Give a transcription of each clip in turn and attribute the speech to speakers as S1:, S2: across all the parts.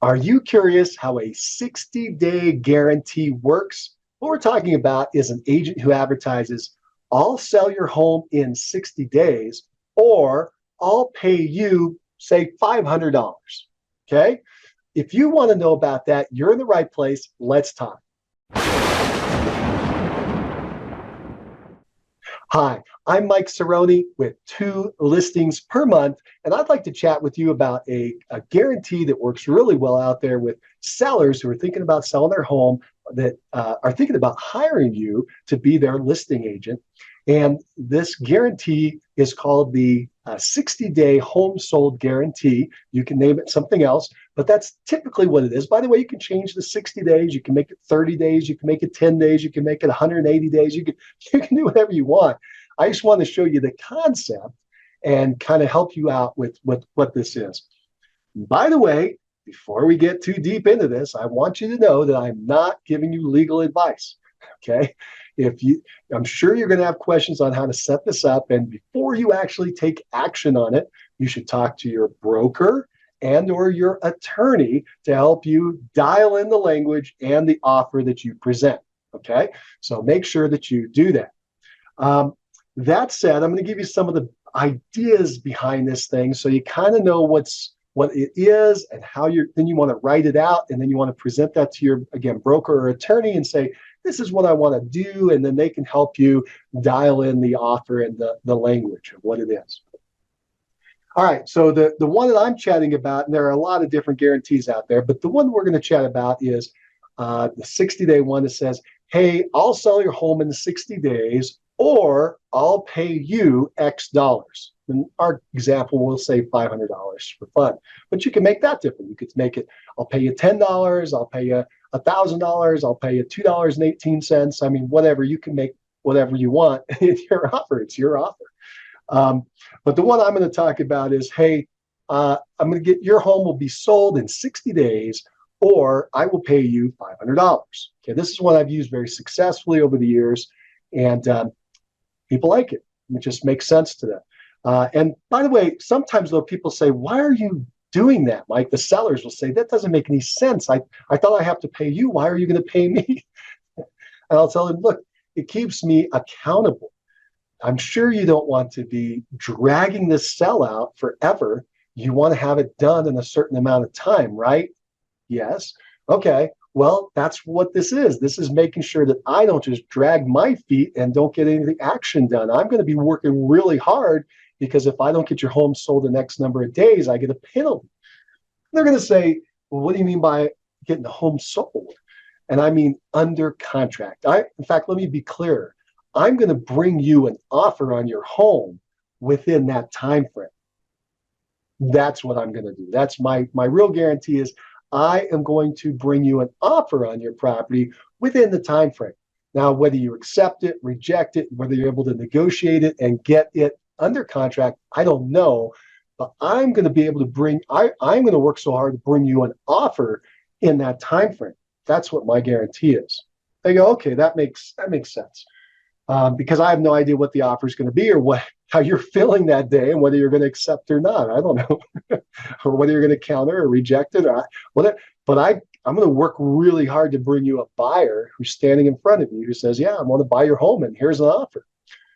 S1: Are you curious how a 60-day guarantee works? What we're talking about is an agent who advertises, I'll sell your home in 60 days, or I'll pay you, say, $500. Okay. If you want to know about that, you're in the right place. Let's talk. Hi, I'm Mike Cerrone with two listings per month, and I'd like to chat with you about a guarantee that works really well out there with sellers who are thinking about selling their home that are thinking about hiring you to be their listing agent. And this guarantee is called the 60-day home sold guarantee. You can name it something else, but that's typically what it is. By the way, you can change the 60 days. You can make it 30 days. You can make it 10 days. You can make it 180 days. You can do whatever you want. I just want to show you the concept and kind of help you out with what this is. By the way, before we get too deep into this, I want you to know that I'm not giving you legal advice. Okay. I'm sure you're going to have questions on how to set this up. And before you actually take action on it, you should talk to your broker and or your attorney to help you dial in the language and the offer that you present. Okay. So make sure that you do that. That said, I'm going to give you some of the ideas behind this thing so you kind of know what it is and how then you want to write it out, and then you want to present that to your, again, broker or attorney and say, this is what I want to do, and then they can help you dial in the offer and the language of what it is. All right, so the one that I'm chatting about, and there are a lot of different guarantees out there, but the one we're going to chat about is the 60-day one that says, hey, I'll sell your home in 60 days, or I'll pay you X dollars. In our example, we'll say $500 for fun, but you can make that different. You could make it, I'll pay you $10, I'll pay you $1,000, I'll pay you $2.18. I mean, whatever, you can make whatever you want in your offer. It's your offer. But the one I'm going to talk about is, hey, I'm going to get your home will be sold in 60 days, or I will pay you $500. Okay, this is one I've used very successfully over the years, and people like it. It just makes sense to them. And by the way, sometimes though people say, why are you doing that, Mike? The sellers will say, that doesn't make any sense. I thought I have to pay you. Why are you going to pay me? And I'll tell them, look, it keeps me accountable. I'm sure you don't want to be dragging this sell out forever. You want to have it done in a certain amount of time, right? Yes. Okay. Well, that's what this is. This is making sure that I don't just drag my feet and don't get any action done. I'm going to be working really hard, because if I don't get your home sold the next number of days, I get a penalty. They're going to say, well, what do you mean by getting the home sold? And I mean under contract. In fact, let me be clear. I'm going to bring you an offer on your home within that time frame. That's what I'm going to do. That's my real guarantee is I am going to bring you an offer on your property within the time frame. Now, whether you accept it, reject it, whether you're able to negotiate it and get it under contract, I don't know. But I'm going to be able to I'm going to work so hard to bring you an offer in that time frame. That's what my guarantee is. They go, okay, that makes sense. Because I have no idea what the offer is going to be, or how you're feeling that day, and whether you're going to accept or not. I don't know, or whether you're going to counter or reject it, or whatever. But I'm going to work really hard to bring you a buyer who's standing in front of you who says, "Yeah, I want to buy your home, and here's an offer."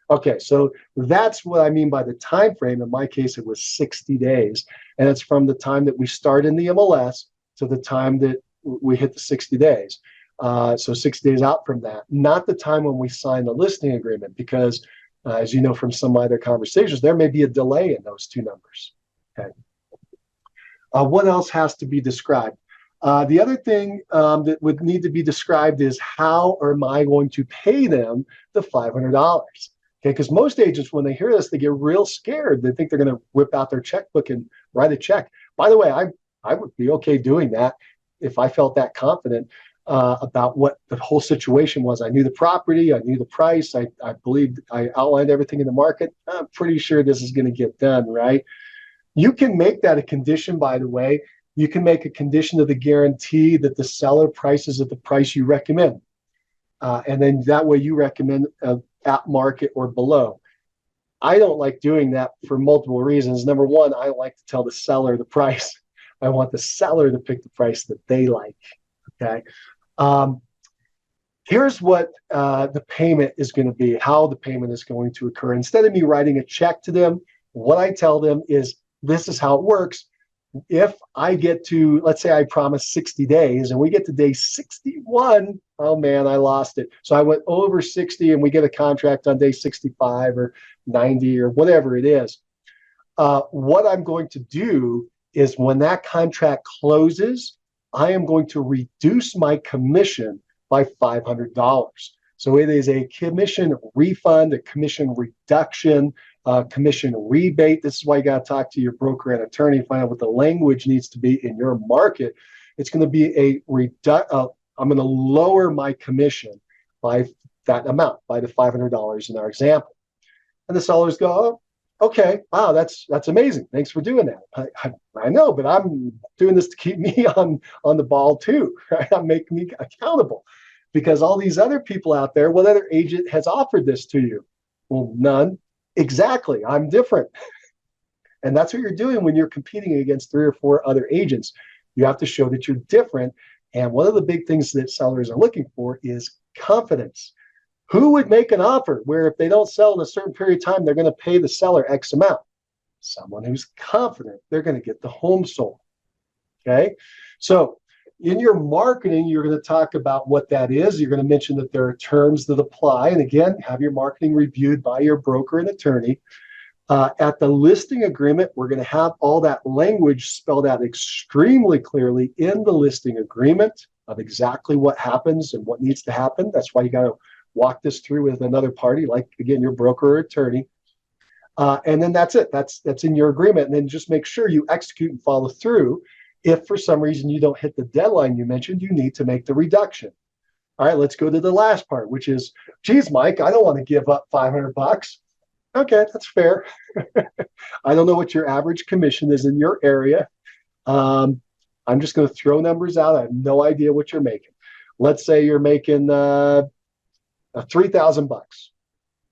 S1: Okay, so that's what I mean by the time frame. In my case, it was 60 days, and it's from the time that we start in the MLS to the time that we hit the 60 days. So 60 days out from that, not the time when we sign the listing agreement, because as you know from some other conversations, there may be a delay in those two numbers. Okay. What else has to be described? The other thing that would need to be described is, how am I going to pay them the $500? Okay, because most agents, when they hear this, they get real scared. They think they're going to whip out their checkbook and write a check. By the way, I would be okay doing that if I felt that confident about what the whole situation was. I knew the property, I knew the price, I believed I outlined everything in the market. I'm pretty sure this is going to get done, right? You can make that a condition, by the way. You can make a condition of the guarantee that the seller prices at the price you recommend. And then that way you recommend at market or below. I don't like doing that for multiple reasons. Number one, I like to tell the seller the price. I want the seller to pick the price that they like. Okay. Um, Here's what the payment is going to be, how the payment is going to occur. Instead of me writing a check to them, what I tell them is this is how it works. If I get to, let's say I promise 60 days and we get to day 61, oh man, I lost it. So I went over 60 and we get a contract on day 65 or 90 or whatever it is. What I'm going to do is when that contract closes, I am going to reduce my commission by $500. So it is a commission refund, a commission reduction, commission rebate. This is why you got to talk to your broker and attorney, find out what the language needs to be in your market. It's going to be I'm going to lower my commission by that amount, by the $500 in our example. And the sellers go, oh, okay, wow, that's amazing. Thanks for doing that. I know, but I'm doing this to keep me on the ball too. Right? I'm making me accountable because all these other people out there, what other agent has offered this to you? Well, none. Exactly. I'm different. And that's what you're doing when you're competing against 3 or 4 other agents. You have to show that you're different. And one of the big things that sellers are looking for is confidence. Who would make an offer where if they don't sell in a certain period of time, they're going to pay the seller X amount? Someone who's confident they're going to get the home sold. Okay. So in your marketing, you're going to talk about what that is. You're going to mention that there are terms that apply. And again, have your marketing reviewed by your broker and attorney. At the listing agreement, we're going to have all that language spelled out extremely clearly in the listing agreement of exactly what happens and what needs to happen. That's why you got to walk this through with another party, like, again, your broker or attorney. And then that's it. That's in your agreement. And then just make sure you execute and follow through. If for some reason you don't hit the deadline you mentioned, you need to make the reduction. All right, let's go to the last part, which is, geez, Mike, I don't want to give up $500. Okay, that's fair. I don't know what your average commission is in your area. I'm just going to throw numbers out. I have no idea what you're making. Let's say you're making $3,000.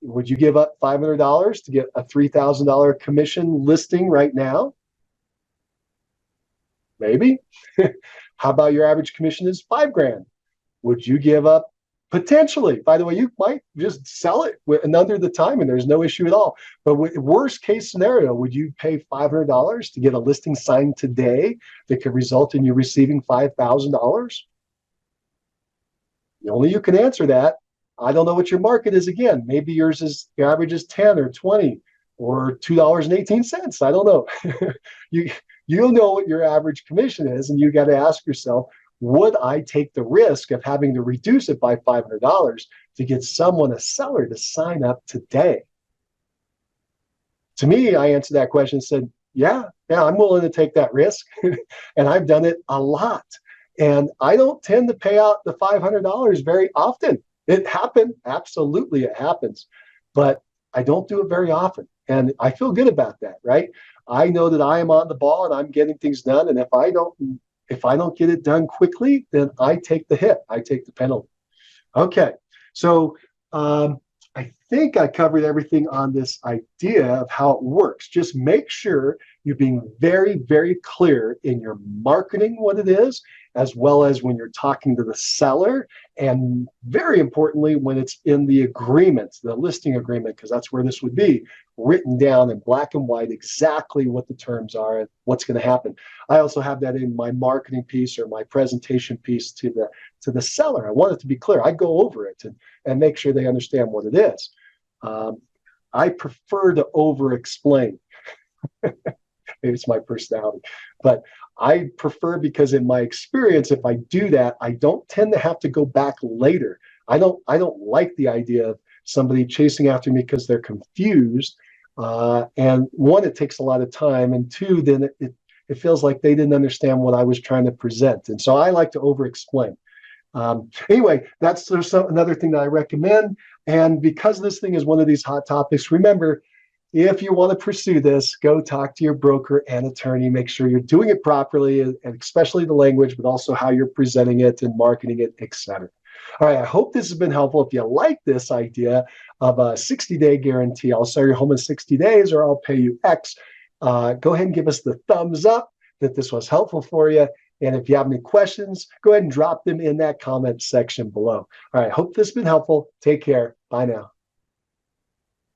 S1: Would you give up $500 to get a $3,000 commission listing right now? Maybe. How about your average commission is $5,000? Would you give up potentially? By the way, you might just sell it under the time and there's no issue at all. But worst case scenario, would you pay $500 to get a listing signed today that could result in you receiving $5,000? Only you can answer that. I don't know what your market is. Again, maybe your average is 10 or 20 or $2.18. I don't know. You'll know what your average commission is, and you got to ask yourself, would I take the risk of having to reduce it by $500 to get a seller to sign up today? To me, I answered that question and said, yeah, I'm willing to take that risk. And I've done it a lot. And I don't tend to pay out the $500 very often. It happened. Absolutely, it happens. But I don't do it very often. And I feel good about that, right? I know that I am on the ball and I'm getting things done. And if I don't get it done quickly, then I take the hit. I take the penalty. Okay. So I think I covered everything on this idea of how it works. Just make sure you're being very, very clear in your marketing what it is, as well as when you're talking to the seller, and very importantly, when it's in the agreement, the listing agreement, because that's where this would be written down in black and white, exactly what the terms are and what's going to happen. I also have that in my marketing piece or my presentation piece to the seller. I want it to be clear. I go over it and make sure they understand what it is. I prefer to over-explain. Maybe it's my personality, but I prefer, because in my experience, if I do that, I don't tend to have to go back later. I don't like the idea of somebody chasing after me because they're confused. And one, it takes a lot of time, and two, then it feels like they didn't understand what I was trying to present. And so I like to over-explain. Anyway, that's another thing that I recommend. And because this thing is one of these hot topics, remember, if you want to pursue this, go talk to your broker and attorney. Make sure you're doing it properly, and especially the language, but also how you're presenting it and marketing it, etc. All right, I hope this has been helpful. If you like this idea of a 60-day guarantee, I'll sell your home in 60 days or I'll pay you X, go ahead and give us the thumbs up. that this was helpful for you. And if you have any questions, go ahead and drop them in that comment section below. All right. Hope this has been helpful. Take care. Bye now.